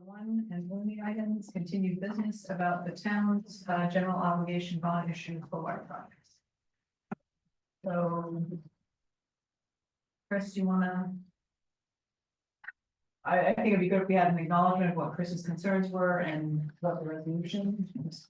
One and only items, continued business about the town's general obligation bond issue for water projects. So, Chris, do you wanna? I think it'd be good if we had an acknowledgement of what Chris's concerns were and what the resolution was.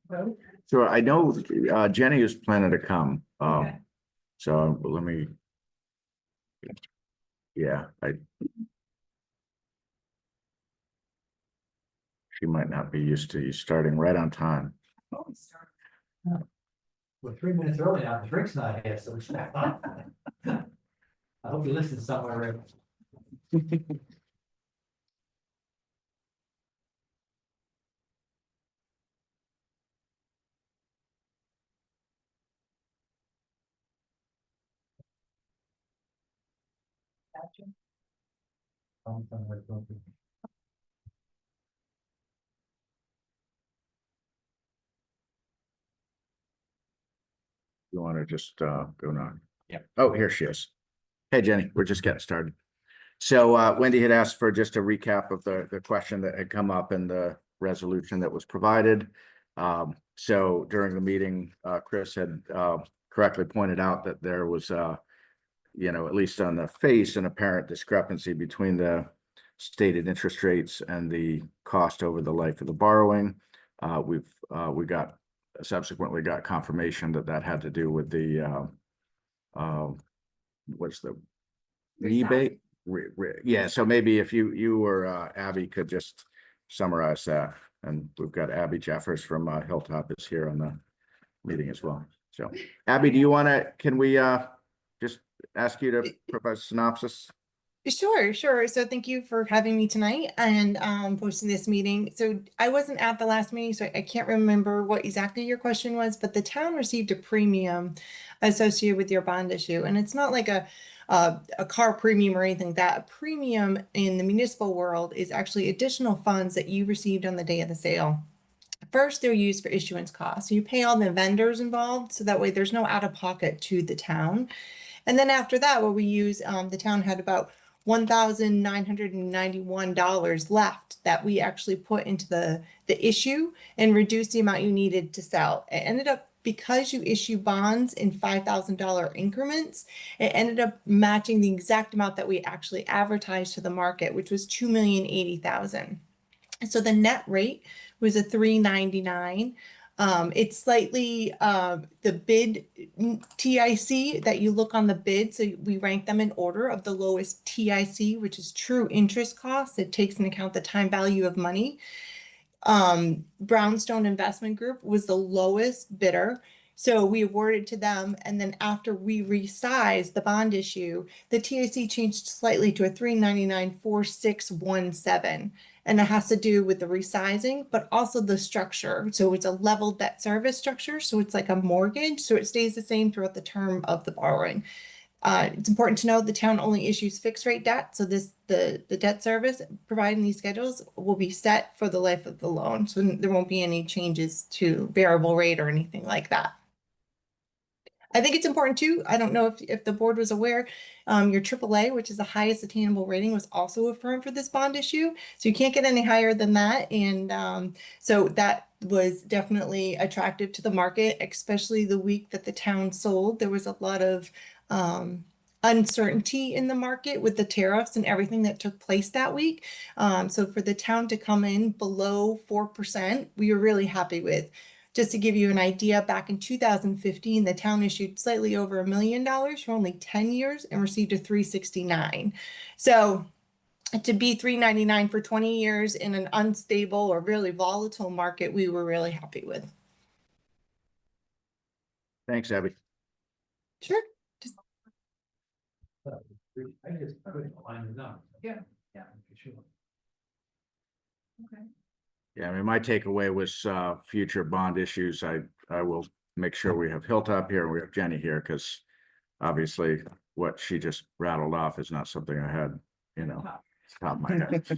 Vote. So I know Jenny is planning to come. Okay. So let me. Yeah, she might not be used to you starting right on time. We're 3 minutes early now, the drink's not here, so it's not. I hope you listen somewhere. Gotcha. You want to just go on? Yeah. Oh, here she is. Hey, Jenny, we're just getting started. So Wendy had asked for just a recap of the question that had come up in the resolution that was provided. So during the meeting, Chris had correctly pointed out that there was you know, at least on the face, an apparent discrepancy between the stated interest rates and the cost over the life of the borrowing. We subsequently got confirmation that that had to do with the what's the rebate? Yeah, so maybe if you or Abby could just summarize that, and we've got Abby Jeffers from Hilltop is here on the meeting as well. So Abby, do you want to? Can we just ask you to provide a synopsis? Sure. So thank you for having me tonight and hosting this meeting. So I wasn't at the last meeting, so I can't remember what exactly your question was, but the town received a premium associated with your bond issue. And it's not like a car premium or anything like that. A premium in the municipal world is actually additional funds that you received on the day of the sale. First, they're used for issuance costs. So you pay all the vendors involved, so that way there's no out of pocket to the town. And then after that, what we use, the town had about $1,991 left that we actually put into the issue and reduced the amount you needed to sell. It ended up, because you issue bonds in $5,000 increments, it ended up matching the exact amount that we actually advertised to the market, which was $2,080,000. So the net rate was a $399. It's slightly the bid TIC that you look on the bid. So we rank them in order of the lowest TIC, which is true interest costs. It takes into account the time value of money. Brownstone Investment Group was the lowest bidder. So we awarded to them. And then after we resized the bond issue, the TIC changed slightly to a $399,4617. And it has to do with the resizing, but also the structure. So it's a level debt service structure. So it's like a mortgage. So it stays the same throughout the term of the borrowing. It's important to know the town only issues fixed rate debt. So the debt service providing these schedules will be set for the life of the loan. So there won't be any changes to variable rate or anything like that. I think it's important too. I don't know if the board was aware, your AAA, which is the highest attainable rating, was also affirmed for this bond issue. So you can't get any higher than that. And so that was definitely attractive to the market, especially the week that the town sold. There was a lot of uncertainty in the market with the tariffs and everything that took place that week. So for the town to come in below 4%, we were really happy with. Just to give you an idea, back in 2015, the town issued slightly over $1 million for only 10 years and received a 369. So to be 399 for 20 years in an unstable or really volatile market, we were really happy with. Thanks, Abby. Sure. I just couldn't find enough. Yeah. Sure. Okay. Yeah, I mean, my takeaway was future bond issues. I will make sure we have Hilltop here and we have Jenny here, because obviously what she just rattled off is not something I had, you know, top of my head. So.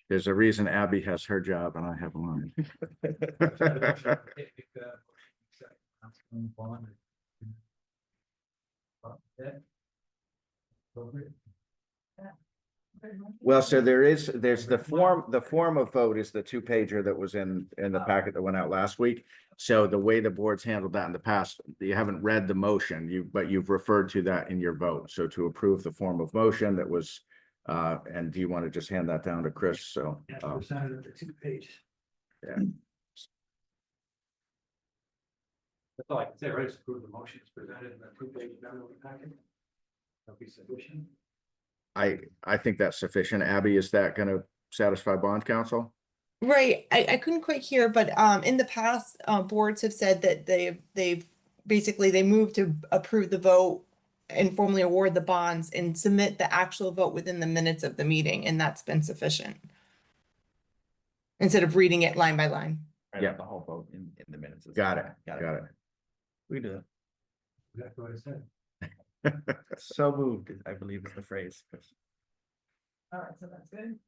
There's a reason Abby has her job and I have mine. Well, so there's the form of vote is the 2-pager that was in the packet that went out last week. So the way the board's handled that in the past, you haven't read the motion, but you've referred to that in your vote. So to approve the form of motion that was, and do you want to just hand that down to Chris? So, Yes, presented the 2 page. yeah. That's all I can say, right? Just approve the motion is presented in the 2 page memo of the packet. That'll be sufficient. I think that's sufficient. Abby, is that going to satisfy bond counsel? Right, I couldn't quite hear, but in the past, boards have said that they've basically they move to approve the vote and formally award the bonds and submit the actual vote within the minutes of the meeting, and that's been sufficient. Instead of reading it line by line. Yeah. The whole vote in the minutes. Got it. Got it. We do That's what I said. that. So moved, I believe is the phrase. All right, so that's good.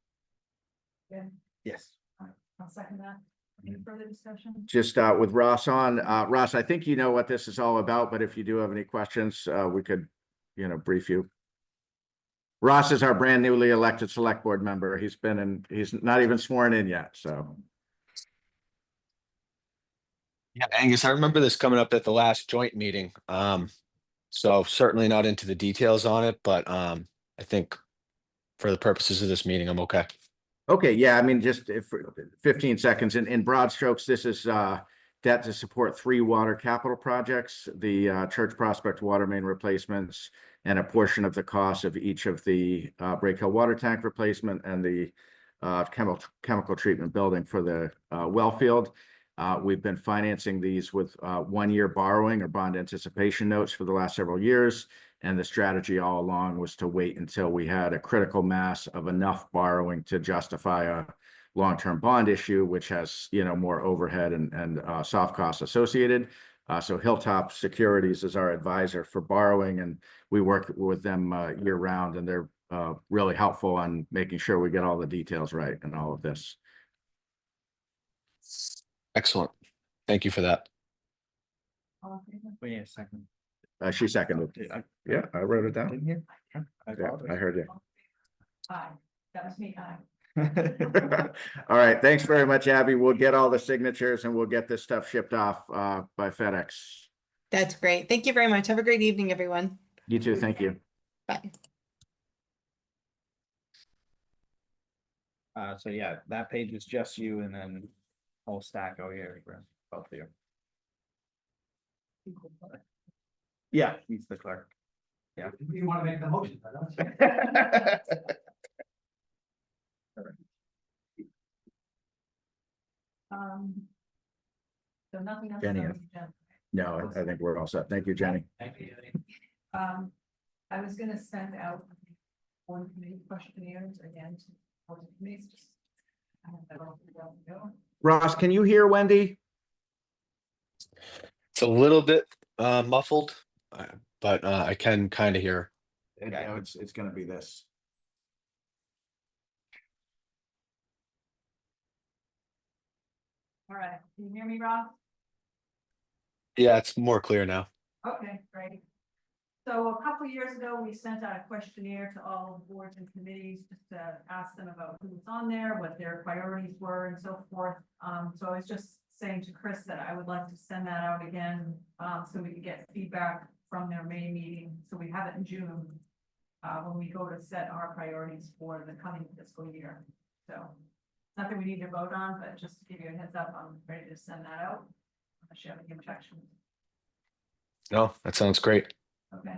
Yeah, Yes. I'll second that. Any further discussion? Just with Ross on, Ross, I think you know what this is all about, but if you do have any questions, we could, brief you. Ross is our brand newly elected select board member. He's not even sworn in yet, so. Yeah, Angus, I remember this coming up at the last joint meeting. So certainly not into the details on it, but I think for the purposes of this meeting, I'm okay. Okay, yeah, I mean, just if 15 seconds in broad strokes, this is debt to support 3 water capital projects, the Church Prospect water main replacements, and a portion of the cost of each of the Break Hill water tank replacement and the chemical treatment building for the well field. We've been financing these with 1-year borrowing or bond anticipation notes for the last several years. And the strategy all along was to wait until we had a critical mass of enough borrowing to justify a long-term bond issue, which has, more overhead and soft costs associated. So Hilltop Securities is our advisor for borrowing, and we work with them year round, and they're really helpful on making sure we get all the details right and all of this. Excellent. Thank you for that. All in favor? Wait a second. She seconded. Yeah, I wrote it down. Didn't hear? I Yeah, apologize. I heard you. Aye, that was me, aye. All right, thanks very much, Abby. We'll get all the signatures and we'll get this stuff shipped off by FedEx. That's great. Thank you very much. Have a great evening, everyone. You too, thank you. Bye. So yeah, that page is just you and then whole stack over here, for both of you. Yeah, he's the clerk. Yeah. You want to make the motion, but that's. So nothing else. Jenny, on the agenda. No, I think we're all set. Thank you, Jenny. Thank you. I was gonna send out one committee questionnaires again to all the committees. I have that all ready to go. Ross, can you hear Wendy? It's a little bit muffled, but I can kind of hear. Yeah, it's gonna be this. All right, can you hear me, Rob? Yeah, it's more clear now. Okay, great. So a couple of years ago, we sent out a questionnaire to all boards and committees just to ask them about who was on there, what their priorities were and so forth. So I was just saying to Chris that I would like to send that out again, so we could get feedback from their May meeting. So we have it in June, when we go to set our priorities for the coming fiscal year. So nothing we need to vote on, but just to give you a heads up, I'm ready to send that out. Unless you have any objections. No, that sounds great. Okay.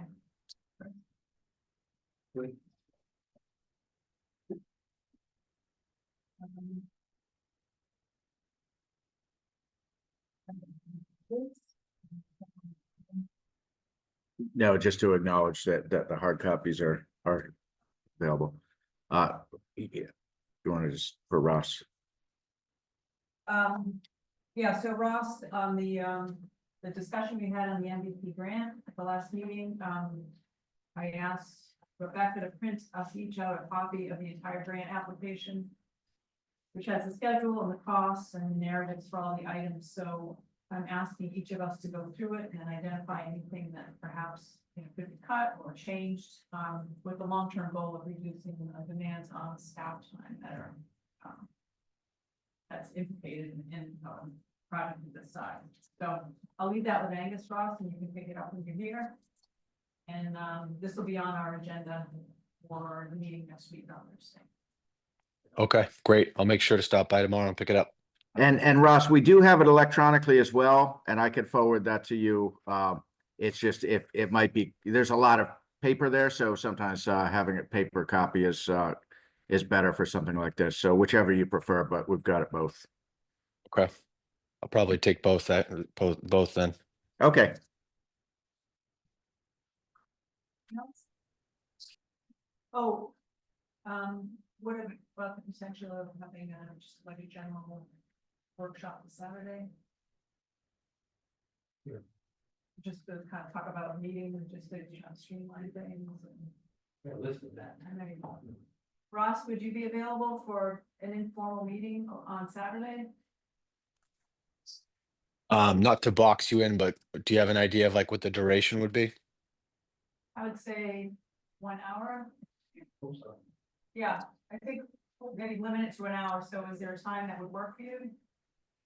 No, just to acknowledge that the hard copies are available. Yeah. You want to just for Ross? Yeah, so Ross, on the discussion we had on the MVP grant at the last meeting, I asked Rebecca to print us each out a copy of the entire grant application, which has the schedule and the costs and the narratives for all the items. So I'm asking each of us to go through it and identify anything that perhaps could be cut or changed, with the long-term goal of reducing demands on staff time that are, that's implicated in, project of this size. So I'll leave that with Angus Ross, and you can pick it up when you're here. And, this will be on our agenda for the meeting next week on Thursday. Okay, great. I'll make sure to stop by tomorrow and pick it up. And Ross, we do have it electronically as well, and I can forward that to you. It's just if it might be, there's a lot of paper there, so sometimes having a paper copy is better for something like this. So whichever you prefer, but we've got it both. Okay. I'll probably take both both then. Okay. Oh, what about the potential of having just like a general workshop this Saturday? Yeah. Just to kind of talk about a meeting and just to, streamline things and. Yeah, listen to that. And there you go. Ross, would you be available for an informal meeting on Saturday? Not to box you in, but do you have an idea of like what the duration would be? I would say 1 hour. Yeah, I think maybe limit it to an hour. So is there a time that would work for you?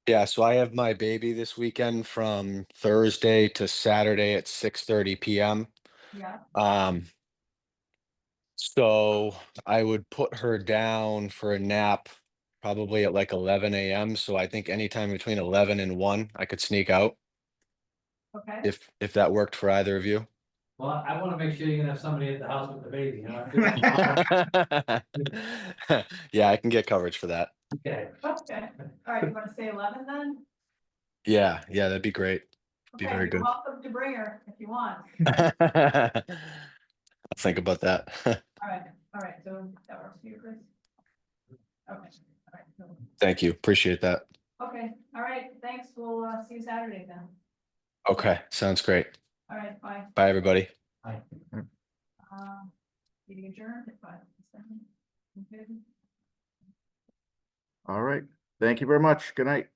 Yeah, so I have my baby this weekend from Thursday to Saturday at 6:30 PM. Yeah, So I would put her down for a nap probably at like 11 AM. So I think anytime between 11 and 1, I could sneak out okay. if that worked for either of you. Well, I want to make sure you're gonna have somebody at the house with the baby, you know? Yeah, I can get coverage for that. Okay. Okay, all right, you want to say 11 then? Yeah, that'd be great. Be Okay, very you're good. welcome to bring her if you want. I'll think about that. All right, so that works for you, Chris? Okay, all right, so, Thank you. Appreciate that. okay, all right, thanks, we'll, see you Saturday then. Okay, sounds great. All right, bye. Bye, everybody. Meeting adjourned at 5:07. Okay. All right. Thank you very much. Good night.